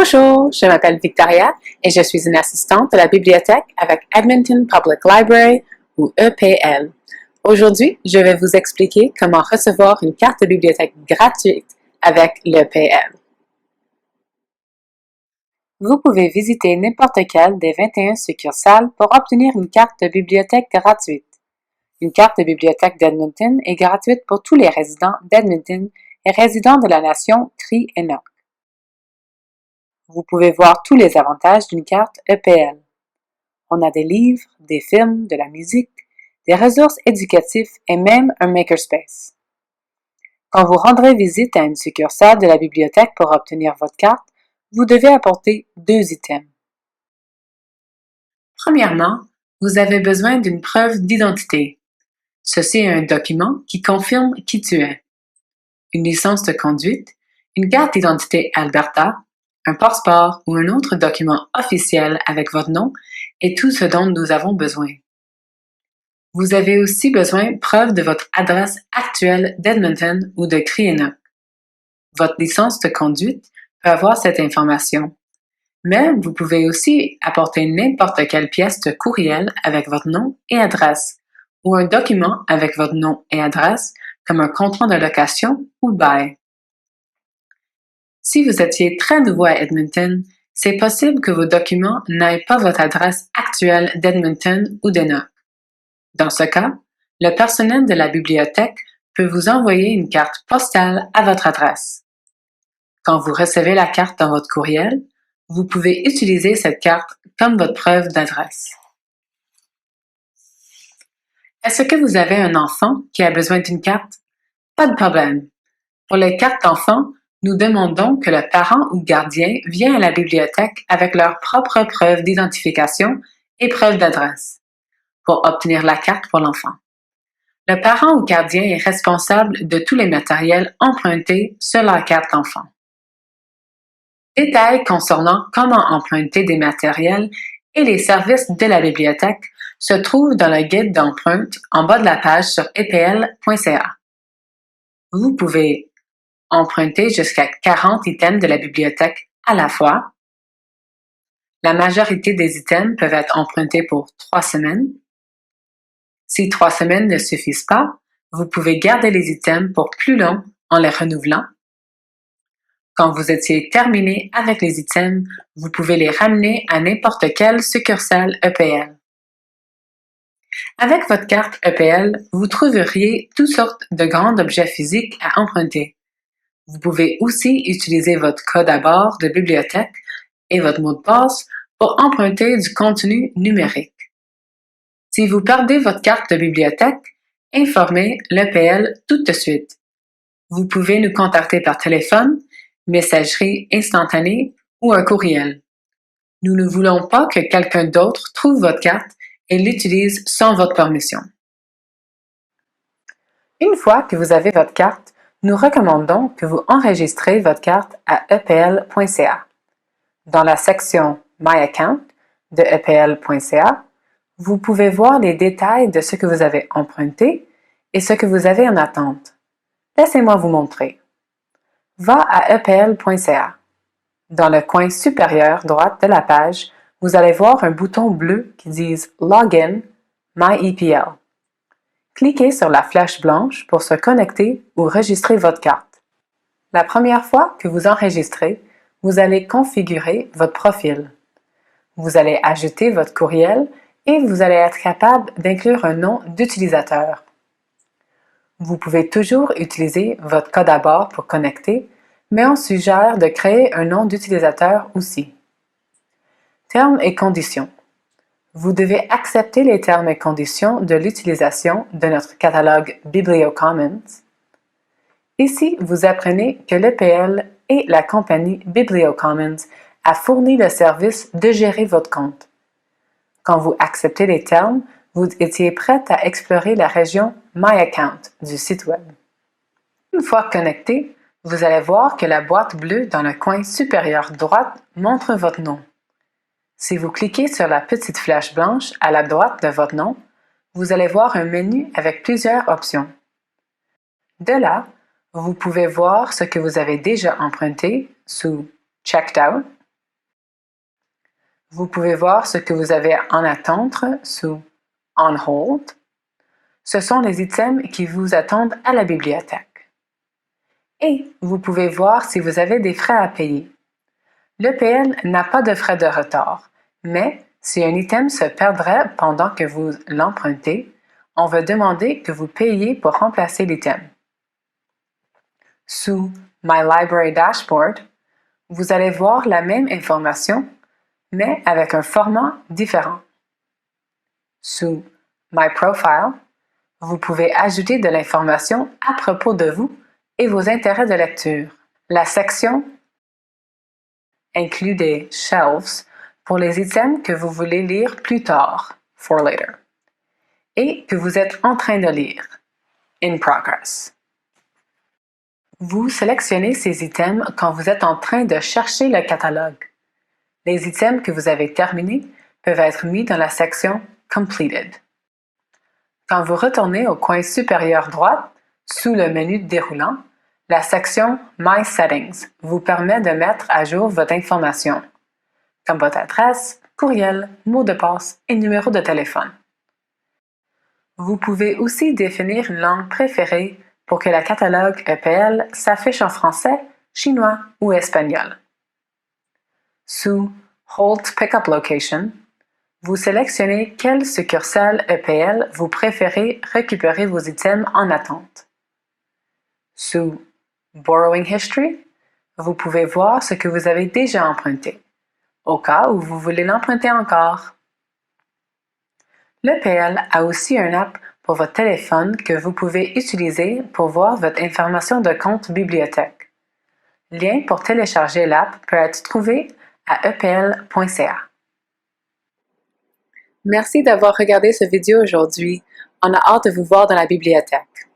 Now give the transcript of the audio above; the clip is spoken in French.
Bonjour, je m'appelle Victoria et je suis une assistante de la bibliothèque avec Edmonton Public Library ou EPL. Aujourd'hui, je vais vous expliquer comment recevoir une carte de bibliothèque gratuite avec l'EPL. Vous pouvez visiter n'importe quelle des 21 succursales pour obtenir une carte de bibliothèque gratuite. Une carte de bibliothèque d'Edmonton est gratuite pour tous les résidents d'Edmonton et résidents de la nation Cree-Enok. Vous pouvez voir tous les avantages d'une carte EPL. On a des livres, des films, de la musique, des ressources éducatives et même un makerspace. Quand vous rendrez visite à une succursale de la bibliothèque pour obtenir votre carte, vous devez apporter 2 items. Premièrement, vous avez besoin d'une preuve d'identité. Ceci est un document qui confirme qui tu es. Une licence de conduite, une carte d'identité Alberta, un passeport ou un autre document officiel avec votre nom est tout ce dont nous avons besoin. Vous avez aussi besoin de preuve de votre adresse actuelle d'Edmonton ou de Cree-Enok. Votre licence de conduite peut avoir cette information, mais vous pouvez aussi apporter n'importe quelle pièce de courriel avec votre nom et adresse, ou un document avec votre nom et adresse, comme un contrat de location ou bail. Si vous étiez très nouveau à Edmonton, c'est possible que vos documents n'aient pas votre adresse actuelle d'Edmonton ou d'Enok. Dans ce cas, le personnel de la bibliothèque peut vous envoyer une carte postale à votre adresse. Quand vous recevez la carte dans votre courriel, vous pouvez utiliser cette carte comme votre preuve d'adresse. Est-ce que vous avez un enfant qui a besoin d'une carte? Pas de problème. Pour les cartes d'enfants, nous demandons que le parent ou gardien vienne à la bibliothèque avec leur propre preuve d'identification et preuve d'adresse pour obtenir la carte pour l'enfant. Le parent ou gardien est responsable de tous les matériels empruntés sur la carte d'enfant. Détails concernant comment emprunter des matériels et les services de la bibliothèque se trouvent dans le guide d'empreinte en bas de la page sur epl.ca. Vous pouvez emprunter jusqu'à 40 items de la bibliothèque à la fois. La majorité des items peuvent être empruntés pour 3 semaines. Si 3 semaines ne suffisent pas, vous pouvez garder les items pour plus long en les renouvelant. Quand vous étiez terminé avec les items, vous pouvez les ramener à n'importe quelle succursale EPL. Avec votre carte EPL, vous trouveriez toutes sortes de grands objets physiques à emprunter. Vous pouvez aussi utiliser votre code à bord de bibliothèque et votre mot de passe pour emprunter du contenu numérique. Si vous perdez votre carte de bibliothèque, informez l'EPL tout de suite. Vous pouvez nous contacter par téléphone, messagerie instantanée ou un courriel. Nous ne voulons pas que quelqu'un d'autre trouve votre carte et l'utilise sans votre permission. Une fois que vous avez votre carte, nous recommandons que vous enregistrez votre carte à epl.ca. Dans la section My Account de epl.ca, vous pouvez voir les détails de ce que vous avez emprunté et ce que vous avez en attente. Laissez-moi vous montrer. Va à epl.ca. Dans le coin supérieur droit de la page, vous allez voir un bouton bleu qui dit Login MyEPL. Cliquez sur la flèche blanche pour se connecter ou enregistrer votre carte. La première fois que vous enregistrez, vous allez configurer votre profil. Vous allez ajouter votre courriel et vous allez être capable d'inclure un nom d'utilisateur. Vous pouvez toujours utiliser votre code à bord pour connecter, mais on suggère de créer un nom d'utilisateur aussi. Termes et conditions. Vous devez accepter les termes et conditions de l'utilisation de notre catalogue BiblioCommons. Ici, vous apprenez que l'EPL et la compagnie BiblioCommons a fourni le service de gérer votre compte. Quand vous acceptez les termes, vous étiez prête à explorer la région My Account du site web. Une fois connecté, vous allez voir que la boîte bleue dans le coin supérieur droit montre votre nom. Si vous cliquez sur la petite flèche blanche à la droite de votre nom, vous allez voir un menu avec plusieurs options. De là, vous pouvez voir ce que vous avez déjà emprunté sous Checked Out Vous pouvez voir ce que vous avez en attente sous On Hold. Ce sont les items qui vous attendent à la bibliothèque. Et vous pouvez voir si vous avez des frais à payer. L'EPL n'a pas de frais de retard, mais si un item se perdrait pendant que vous l'empruntez, on va demander que vous payiez pour remplacer l'item. Sous My Library Dashboard, vous allez voir la même information, mais avec un format différent. Sous My Profile, vous pouvez ajouter de l'information à propos de vous et vos intérêts de lecture. La section inclut des shelves pour les items que vous voulez lire plus tard, for later, et que vous êtes en train de lire, in progress. Vous sélectionnez ces items quand vous êtes en train de chercher le catalogue. Les items que vous avez terminés peuvent être mis dans la section Completed. Quand vous retournez au coin supérieur droite, sous le menu déroulant, la section My Settings vous permet de mettre à jour votre information, comme votre adresse, courriel, mot de passe et numéro de téléphone. Vous pouvez aussi définir une langue préférée pour que le catalogue EPL s'affiche en français, chinois ou espagnol. Sous Hold Pickup Location, vous sélectionnez quelle succursale EPL vous préférez récupérer vos items en attente. Sous Borrowing History, vous pouvez voir ce que vous avez déjà emprunté, au cas où vous voulez l'emprunter encore. L'EPL a aussi une app pour votre téléphone que vous pouvez utiliser pour voir votre information de compte bibliothèque. Lien pour télécharger l'app peut être trouvé à epl.ca. Merci d'avoir regardé cette vidéo aujourd'hui. On a hâte de vous voir dans la bibliothèque.